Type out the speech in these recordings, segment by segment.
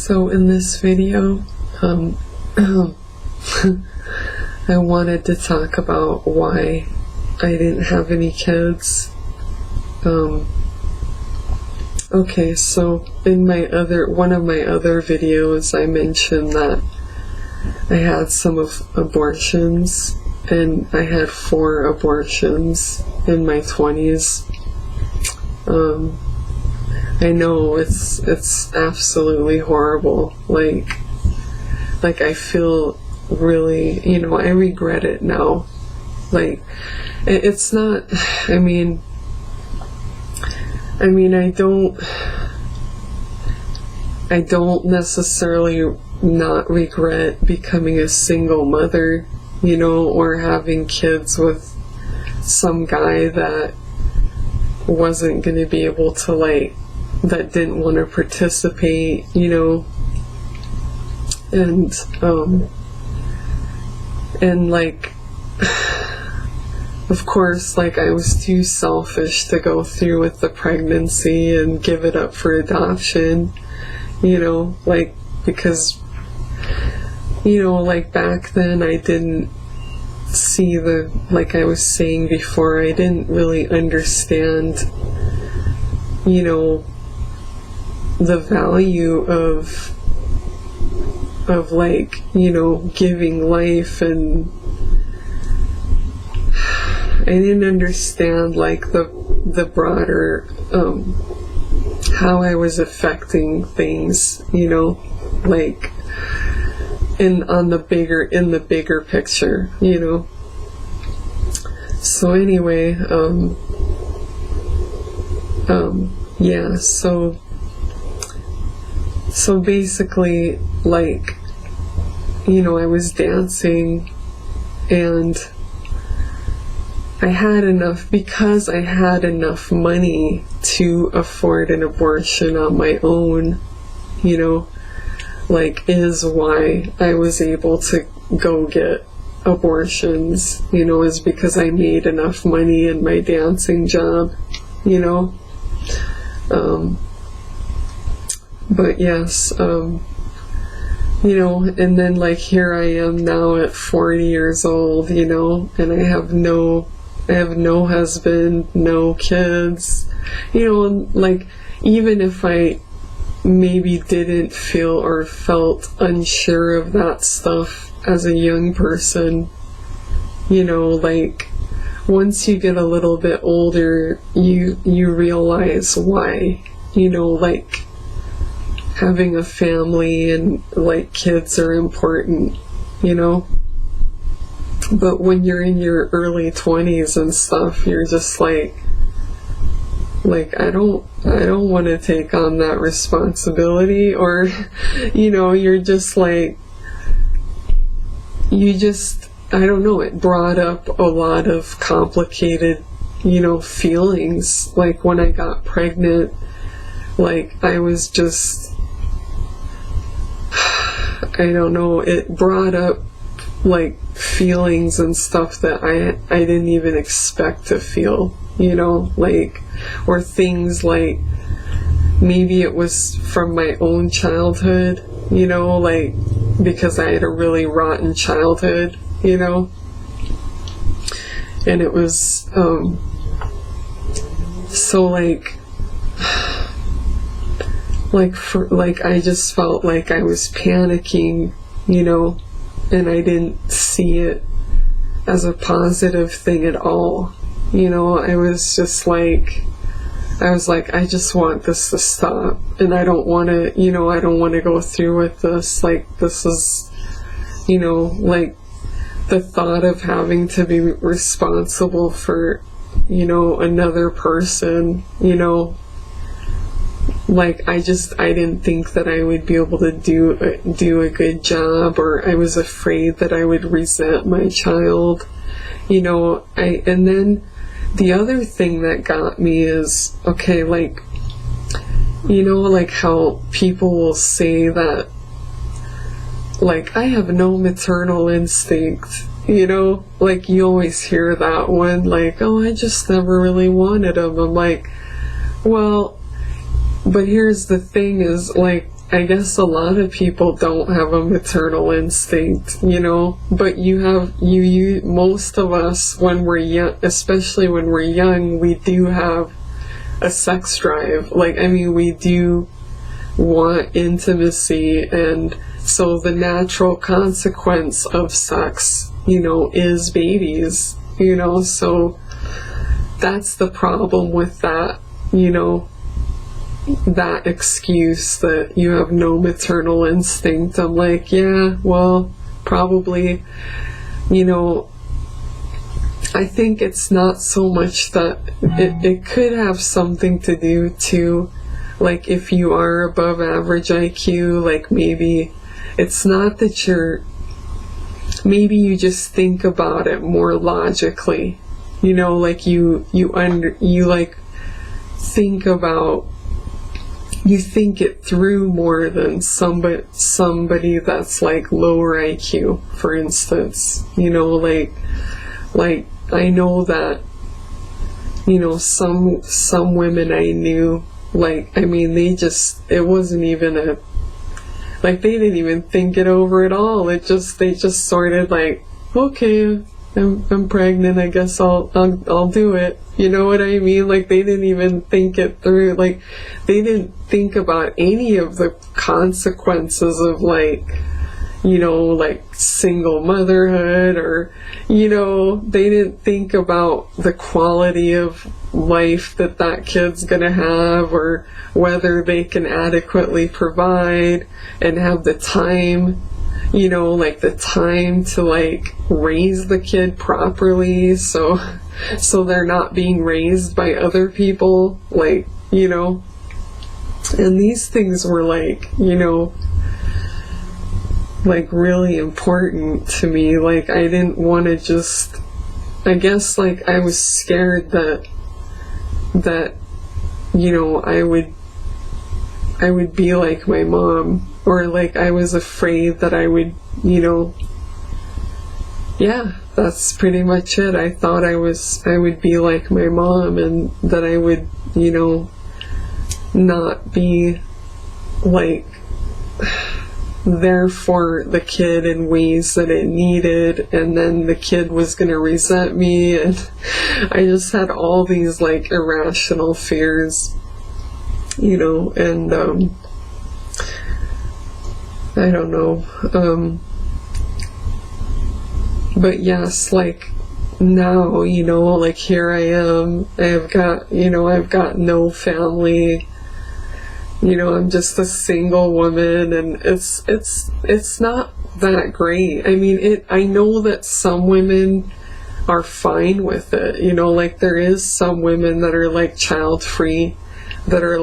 So in this video, I wanted to talk about why I didn't have any kids. Okay, so in one of my other videos, I mentioned that I had some abortions, and I had 4 abortions in my 20s. I know it's absolutely horrible. Like I feel really, I regret it now. Like, it's not, I don't necessarily not regret becoming a single mother, or having kids with some guy that wasn't going to be able to, that didn't want to participate, and of course, I was too selfish to go through with the pregnancy and give it up for adoption, because, back then I didn't see like I was saying before, I didn't really understand, the value of giving life, and I didn't understand the broader how I was affecting things, in the bigger picture, So anyway, yeah, so basically, I was dancing, and I had enough money to afford an abortion on my own, is why I was able to go get abortions, is because I made enough money in my dancing job, but yes, and then here I am now at 40 years old, and I have no husband, no kids, and even if I maybe didn't feel or felt unsure of that stuff as a young person, once you get a little bit older, you realize why, having a family and kids are important, but when you're in your early 20s and stuff, you're just I don't want to take on that responsibility, or you're just I don't know, it brought up a lot of complicated feelings. When I got pregnant, I was just, I don't know, it brought up feelings and stuff that I didn't even expect to feel, or things maybe it was from my own childhood, because I had a really rotten childhood, and it was, so I just felt like I was panicking, and I didn't see it as a positive thing at all. I was just I just want this to stop, and I don't want to, I don't want to go through with this. This is, the thought of having to be responsible for, another person, I didn't think that I would be able to do a good job, or I was afraid that I would resent my child, and then the other thing that got me is, okay, how people will say that, I have no maternal instinct, you always hear that one, oh, I just never really wanted him. I'm well, but here's the thing is, I guess a lot of people don't have a maternal instinct, but you most of us, when we're young, especially when we're young, we do have a sex drive. We do want intimacy, and so the natural consequence of sex, is babies, so that's the problem with that, that excuse that you have no maternal instinct. I'm like, yeah, well, probably, I think it's not so much that it could have something to do to, like, if you are above average IQ, like, maybe it's not that maybe you just think about it more logically, like you think it through more than somebody that's like lower IQ, for instance, like I know that, some women I knew, it wasn't even they didn't even think it over at all. They just sort of like, okay, I'm pregnant, I guess I'll do it. You know what I mean? Like, they didn't even think it through. Like, they didn't think about any of the consequences of, like, single motherhood, or, they didn't think about the quality of life that kid's gonna have, or whether they can adequately provide and have the time, the time to, raise the kid properly, so they're not being raised by other people, and these things were really important to me. I didn't want to just, I guess, I was scared that I would be like my mom, or I was afraid that I would, yeah, that's pretty much it. I thought I would be like my mom, and that I would, not be there for the kid in ways that it needed, and then the kid was going to resent me, and I just had all these irrational fears, and I don't know, but yes, now, here I am, I've got no family, I'm just a single woman, and it's not that great. I know that some women are fine with it, there is some women that are child-free, that are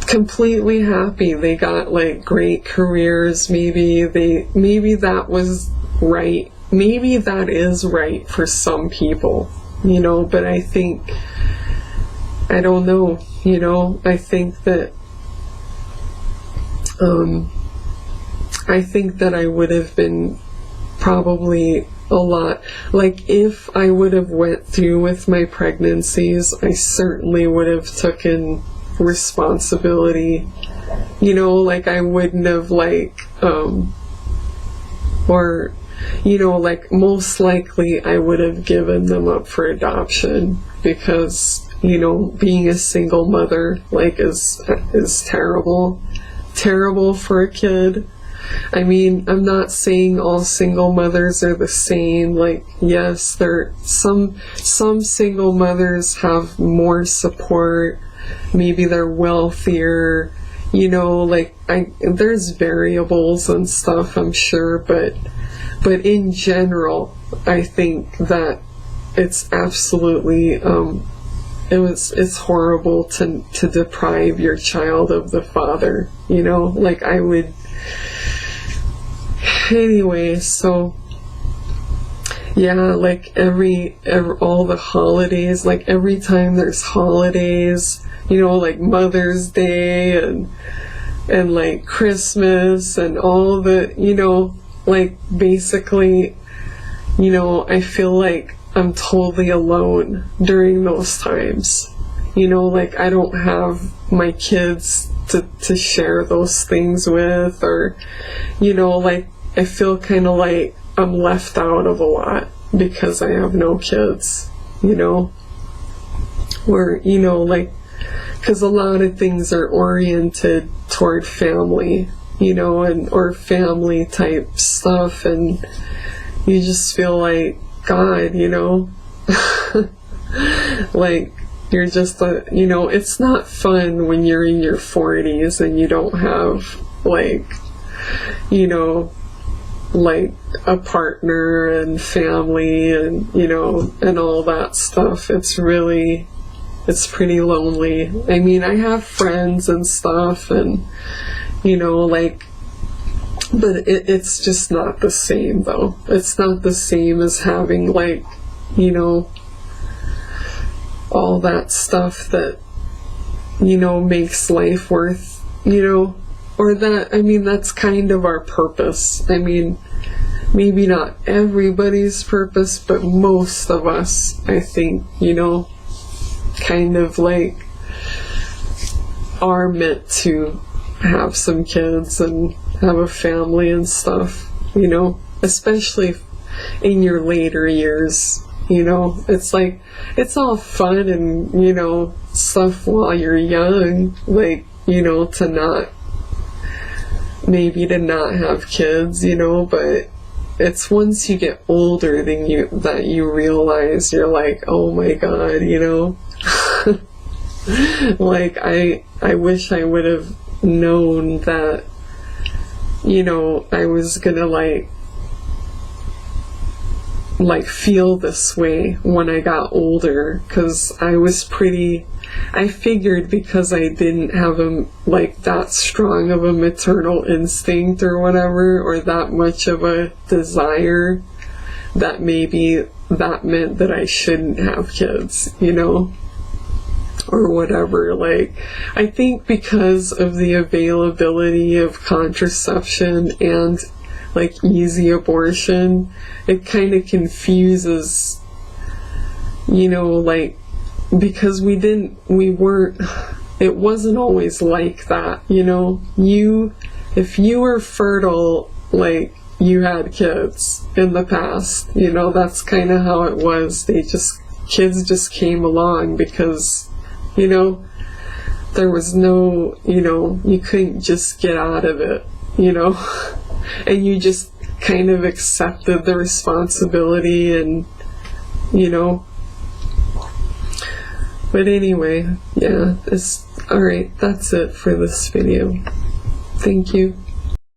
completely happy. They got great careers, maybe that was right. Maybe that is right for some people, but I think, I don't know, I think that I would have been probably a lot, if I would have went through with my pregnancies, I certainly would have taken responsibility, I wouldn't have or most likely I would have given them up for adoption, because being a single mother is terrible for a kid. I'm not saying all single mothers are the same. Yes, some single mothers have more support, maybe they're wealthier, there's variables and stuff, I'm sure, but in general, I think that it's absolutely it's horrible to deprive your child of the father, I would, anyway. So yeah, all the holidays, every time there's holidays, Mother's Day and Christmas and all the, basically, I feel I'm totally alone during those times. I don't have my kids to share those things with, or, you know, like, I feel kind of like I'm left out of a lot because I have no kids, you know, or, you know, like, because a lot of things are oriented toward family, you know, and or family type stuff, and you just feel like, God, you know, like, you're just you know, it's not fun when you're in your 40s and you don't have, like, you know, like a partner and family and, you know, and all that stuff. It's pretty lonely. I mean, I have friends and stuff, and, you know, like, but it's just not the same, though. It's not the same as having, like, you know, all that stuff that, you know, makes life worth, you know, or that, I mean, that's kind of our purpose. I mean, maybe not everybody's purpose, but most of us, I think, you know, kind of like are meant to have some kids and have a family and stuff, you know, especially in your later years, you know. It's like, it's all fun and, you know, stuff while you're young, like, you know, to not have kids, you know, but it's once you get older that you realize, you're like, oh my God, you know. Like, I wish I would have known that, you know, I was gonna like feel this way when I got older, because I figured because I didn't have like that strong of a maternal instinct or whatever, or that much of a desire, that maybe that meant that I shouldn't have kids, you know, or whatever. Like, I think because of the availability of contraception and like easy abortion, it kind of confuses, you know, like, because it wasn't always like that, you know. If you were fertile, like, you had kids in the past, you know. That's kind of how it was. Kids just came along because, you know, there was no, you know, you couldn't just get out of it, you know, and you just kind of accepted the responsibility, and, you know. But anyway, yeah, alright, that's it for this video. Thank you.